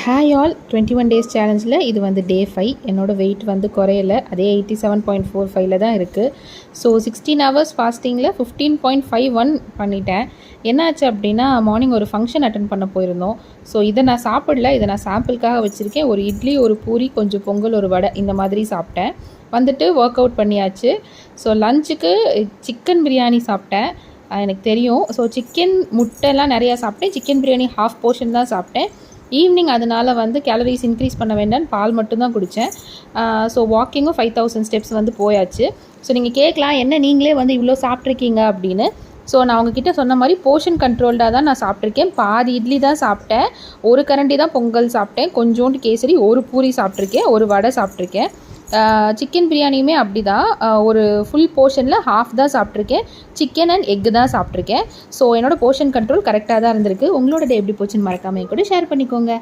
Hi all 21 days சேலஞ்சில் இது வந்து டே 5. என்னோடய வெயிட் வந்து குறையல, அதே 87.45 தான் இருக்குது. ஸோ 16 ஹவர்ஸ் ஃபாஸ்டிங்கில் 15.51 பண்ணிட்டேன். என்னாச்சு அப்படின்னா, மார்னிங் ஒரு ஃபங்க்ஷன் அட்டன் பண்ண போயிருந்தோம். ஸோ இதை நான் சாப்பிடல, இதை நான் சாம்பிளுக்காக வச்சுருக்கேன். ஒரு இட்லி, ஒரு பூரி, கொஞ்சம் பொங்கல், ஒரு வடை இந்த மாதிரி சாப்பிட்டேன். வந்துட்டு ஒர்க் அவுட் பண்ணியாச்சு. ஸோ லஞ்சுக்கு சிக்கன் பிரியாணி சாப்பிட்டேன். எனக்கு தெரியும். ஸோ சிக்கன் முட்டைலாம் நிறையா சாப்பிட்டேன். சிக்கன் பிரியாணி ஹாஃப் போர்ஷன் தான் சாப்பிட்டேன். ஈவினிங் அதனால் வந்து கேலரிஸ் இன்க்ரீஸ் பண்ண வேண்டாம்னு பால் மட்டும்தான் குடித்தேன். ஸோ வாக்கிங்கும் 5000 ஸ்டெப்ஸ் வந்து போயாச்சு. ஸோ நீங்கள் கேட்கலாம், என்ன நீங்களே வந்து இவ்வளோ சாப்பிட்ருக்கீங்க அப்படின்னு. ஸோ நான் உங்ககிட்ட சொன்ன மாதிரி போர்ஷன் கண்ட்ரோல்டாக தான் நான் சாப்பிட்ருக்கேன். பாதி இட்லி தான் சாப்பிட்டேன், ஒரு கரண்டி தான் பொங்கல் சாப்பிட்டேன், கொஞ்சோண்டு கேசரி, ஒரு பூரி சாப்பிட்ருக்கேன், ஒரு வடை சாப்பிட்ருக்கேன். சிக்கன் பிரியாணியுமே அப்படி தான், ஒரு ஃபுல் போர்ஷனில் ஹாஃப் தான் சாப்பிட்ருக்கேன். சிக்கன் அண்ட் எக்கு தான் சாப்பிட்ருக்கேன். ஸோ என்னோடய போர்ஷன் கண்ட்ரோல் கரெக்டாக தான் இருந்திருக்கு. உங்களோட டே எப்படி போச்சுன்னு மறக்காமல் கூட ஷேர் பண்ணிக்கோங்க.